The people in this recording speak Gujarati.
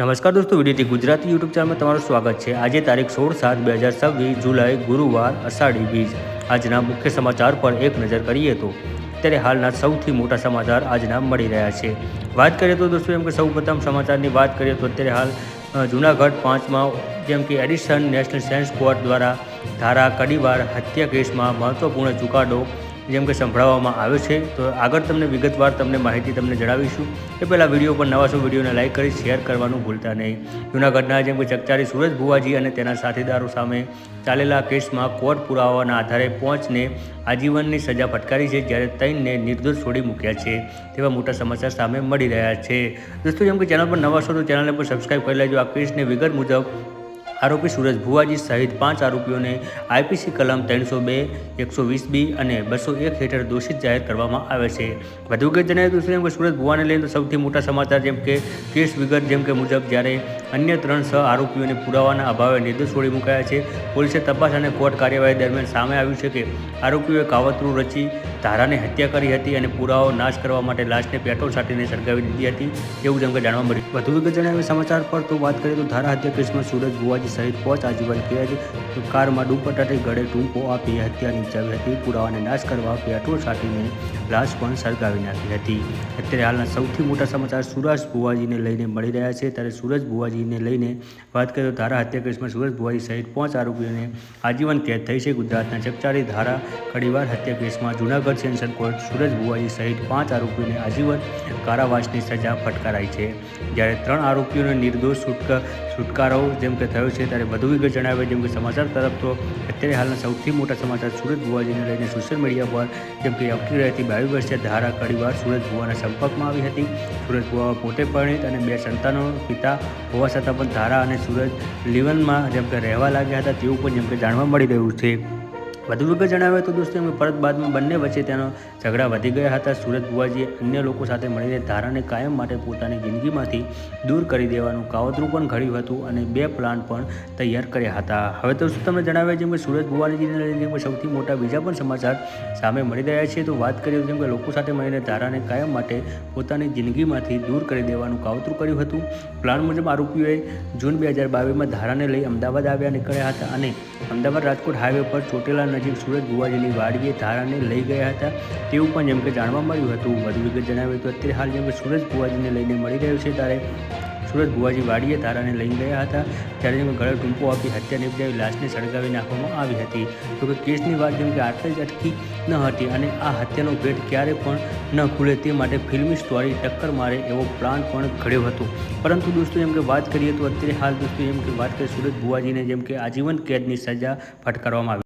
નમસ્કાર દોસ્તો, વિડીટી ગુજરાતી યુટ્યુબ ચેનલમાં તમારું સ્વાગત છે। આજે તારીખ 16/7/2026 જુલાઈ ગુરુવાર અષાઢી બીજ। આજના મુખ્ય સમાચાર પર એક નજર કરીએ તો અત્યારે હાલના સૌથી મોટા સમાચાર આજના મળી રહ્યા છે। વાત કરીએ તો દોસ્તો જેમ કે સૌપ્રથમ સમાચારની વાત કરીએ તો અત્યારે હાલ જૂનાગઢ 5માં જેમ કે એડિશન નેશનલ સેશન્સ કોર્ટ દ્વારા ધારા કડીવાર હત્યા કેસમાં મહત્વપૂર્ણ ચુકાદો જેમ કે સંભળાવવામાં આવ્યો છે। તો આગળ તમને વિગતવાર માહિતી જણાવીશું। એ પહેલાં વિડીયો પર નવા છો વિડીયોને લાઇક કરી શેર કરવાનું ભૂલતા નહીં। જૂનાગઢના જેમ કે ચકચારી સુરજ ભુવાજી અને તેના સાથીદારો સામે ચાલેલા કેસમાં કોર્ટ પુરાવાના આધારે 5ને આજીવનની સજા ફટકારી છે, જ્યારે 3ને નિર્દોષ છોડી મૂક્યા છે। તેવા મોટા સમાચાર સામે મળી રહ્યા છે। દોસ્તો જેમ કે ચેનલ પર નવા છો તો ચેનલને પણ સબસ્ક્રાઈબ કરી લેજો। આ કેસની વિગત મુજબ આરોપી સુરજ ભુવાજી સહિત 5 આરોપીઓને આઈપીસી કલમ 302, 120B અને 201 હેઠળ દોષિત જાહેર કરવામાં આવે છે। વધુ વિગત જણાવીએ તો જેમ કે સુરજ ભુવાને લઈને સૌથી મોટા સમાચાર જેમ કે કેસ વિગત જેમ કે મુજબ જ્યારે અન્ય 3 સહ આરોપીઓને પુરાવાના અભાવે નિર્દોષ છોડી મુકાયા છે। પોલીસે તપાસ અને કોર્ટ કાર્યવાહી દરમિયાન સામે આવ્યું છે કે આરોપીઓએ કાવતરું રચી ધારાને હત્યા કરી હતી અને પુરાવો નાશ કરવા માટે લાશને પેટ્રોલ છાંટીને સળગાવી દીધી હતી, એવું જેમ કે જાણવા મળ્યું। વધુ વિગત જણાવીએ સમાચાર પર તો વાત કરીએ તો ધારા હત્યા કેસમાં સુરજ ભુવાજી સહિત 5 આજીવન કેદ, કારમાં દુપટ્ટાથી ગળે ટૂંપો આપી હત્યા નિપજાવી હતી। પુરાવાને નાશ કરવા પેટ્રોલ છાંટીને લાશ પણ સળગાવી નાખી હતી। અત્યારે હાલના સૌથી મોટા સમાચાર સુરજ ભુવાજીને લઈને મળી રહ્યા છે। ત્યારે સુરજ ભુવાજીને લઈને વાત કરીએ તો ધારા હત્યા કેસમાં સુરજ ભુવાજી સહિત 5 આરોપીઓને આજીવન કેદ થઈ છે। ગુજરાતના ચકચારી ધારા કડીવાર હત્યા કેસમાં જૂનાગઢ સેશન કોર્ટ સુરજ ભુવાજી સહિત 5 આરોપીઓને આજીવન કારાવાસની સજા ફટકારાઈ છે, જ્યારે 3 આરોપીઓને નિર્દોષ છુટકારો જેમ કે થયો છે। ત્યારે વધુ વિગત જણાવે જેમ કે સમાચાર તરફ તો અત્યારે હાલના સૌથી મોટા સમાચાર સુરજ ભુવાજીને લઈને સોશિયલ મીડિયા પર જેમ કે એક્ટિવ રહેતી 22 વર્ષીય ધારા કડીવાર સુરજ ભુવાના સંપર્કમાં આવી હતી। સુરજ ભુવા પોતે પરિણીત અને 2 સંતાનોનો પિતા હોવા છતાં પણ ધારા અને સુરજ લીવનમાં જેમ કે રહેવા લાગ્યા હતા, તેવું પણ જેમ કે જાણવા મળી રહ્યું છે। વધુ વિગત જણાવે તો દોસ્તો એમ પરત બાદમાં બંને વચ્ચે તેનો ઝઘડા વધી ગયા હતા। સુરજ ભુવાજીએ અન્ય લોકો સાથે મળીને ધારાને કાયમ માટે પોતાની જિંદગીમાંથી દૂર કરી દેવાનું કાવતરું પણ ઘડ્યું હતું અને 2 પ્લાન પણ તૈયાર કર્યા હતા। હવે તો તમને જણાવ્યા જેમ કે સુરજ ભુવાજીને લઈને સૌથી મોટા બીજા પણ સમાચાર સામે મળી રહ્યા છે। તો વાત કરીએ જેમ કે લોકો સાથે મળીને ધારાને કાયમ માટે પોતાની જિંદગીમાંથી દૂર કરી દેવાનું કાવતરું કર્યું હતું। પ્લાન મુજબ આરોપીઓએ જૂન 2022માં ધારાને લઈ અમદાવાદ નીકળ્યા હતા અને અમદાવાદ રાજકોટ હાઈવે પર ચોટેલા નજીક સુરજ ભુવાજીની વાડીએ ધારાને લઈ ગયા હતા, તેવું પણ જેમ કે જાણવા મળ્યું હતું। વધુ વિગત જણાવે તો અત્યારે હાલ જેમ કે સુરજ ભુવાજીને લઈને મળી રહ્યું છે, ત્યારે સુરજ ભુવાજી વાડીએ ધારાને લઈ ગયા હતા, ત્યારે જેમ ગળે ટૂંપો આપી હત્યા નિપજાવી લાશને સળગાવી નાખવામાં આવી હતી। તો કે કેસની વાત જેમ કે આટલે જ અટકી ન હતી અને આ હત્યાનો ભેદ ક્યારે પણ ન ખુલે તે માટે ફિલ્મી સ્ટોરી ટક્કર મારે એવો પ્લાન પણ ઘડ્યો હતો। પરંતુ દોસ્તો જેમ કે વાત કરીએ તો અત્યારે હાલ દોસ્તો જેમ કે વાત કરીએ સુરજ ભુવાજીને જેમ કે આજીવન કેદની સજા ફટકારવામાં આવી।